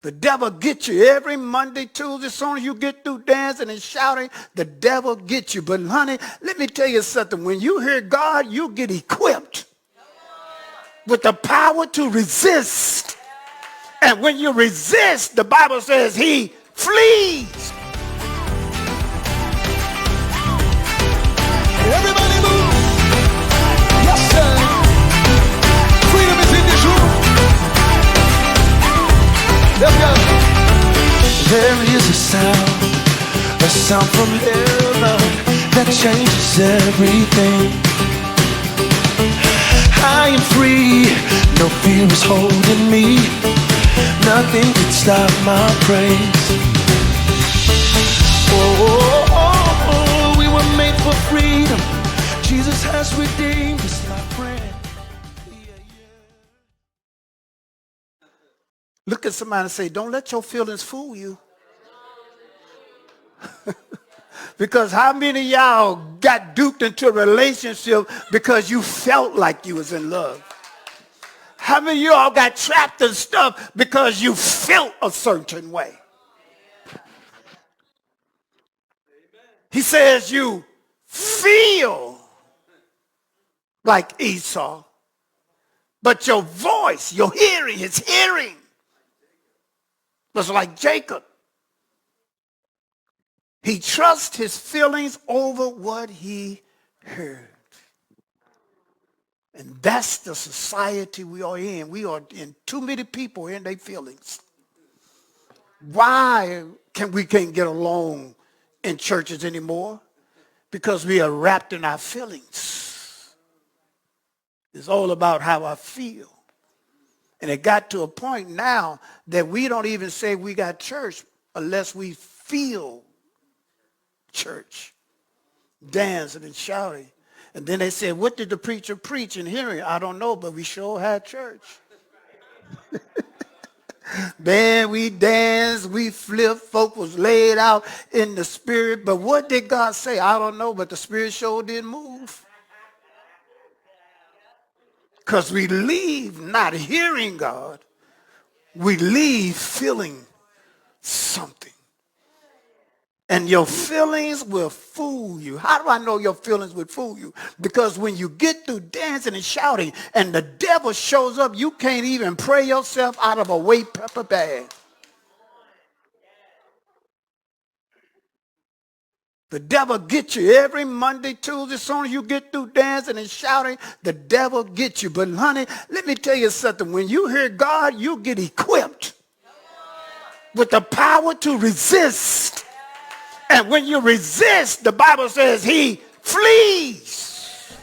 The devil gets you every Monday, Tuesday. As soon as you get through dancing and shouting, the devil gets you. But honey, let me tell you something. When you hear God, you get equipped with the power to resist. And when you resist, the Bible says he flees. Everybody move. Yes, sir. Freedom is in this room. Let's go. There is a sound from heaven that changes everything. I am free, no fear is holding me. Nothing can stop my praise. Oh, we were made for freedom. Jesus has redeemed us, my friend. Look at somebody and say, don't let your feelings fool you. Because how many of y'all got duped into a relationship because you felt like you was in love? How many of y'all got trapped in stuff because you felt a certain way? He says you feel like Esau, but your voice, your hearing, his hearing was like Jacob. He trusts his feelings over what he heard. And that's the society we are in. We are in too many people in their feelings. Why we can't get along in churches anymore? Because we are wrapped in our feelings. It's all about how I feel. And it got to a point now that we don't even say we got church unless we feel church, dancing and shouting. And then they said, what did the preacher preach in hearing? I don't know, but we sure had church. Man, we danced, we flipped, folk was laid out in the spirit. But what did God say? I don't know, but the spirit sure didn't move. Because we leave not hearing God. We leave feeling something. And your feelings will fool you. How do I know your feelings will fool you? Because when you get through dancing and shouting and the devil shows up, you can't even pray yourself out of a white pepper bag. The devil gets you every Monday, Tuesday. As soon as you get through dancing and shouting, the devil gets you. But honey, let me tell you something. When you hear God, you get equipped with the power to resist. And when you resist, the Bible says he flees.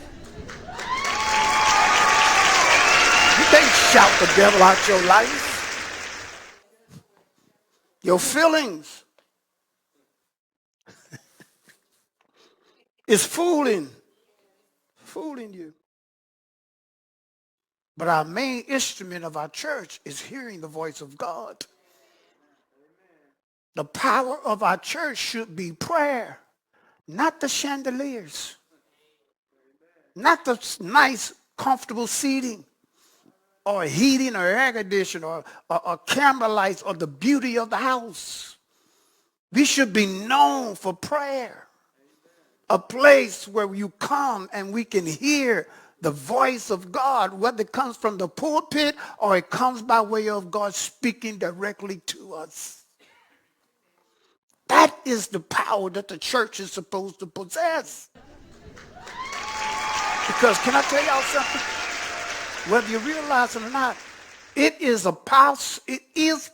You can't shout the devil out your life. Your feelings is fooling you. But our main instrument of our church is hearing the voice of God. The power of our church should be prayer, not the chandeliers, not the nice, comfortable seating or heating or air conditioning or camera lights or the beauty of the house. We should be known for prayer, a place where you come and we can hear the voice of God, whether it comes from the pulpit or it comes by way of God speaking directly to us. That is the power that the church is supposed to possess. Because can I tell y'all something? Whether you realize it or not, it is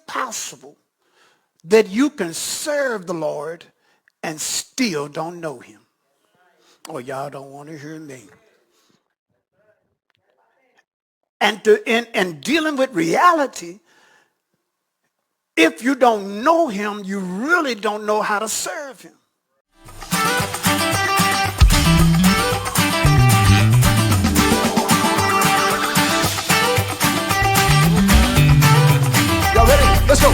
possible that you can serve the Lord and still don't know him. Oh, y'all don't want to hear me. And dealing with reality, if you don't know him, you really don't know how to serve him. Y'all ready? Let's go.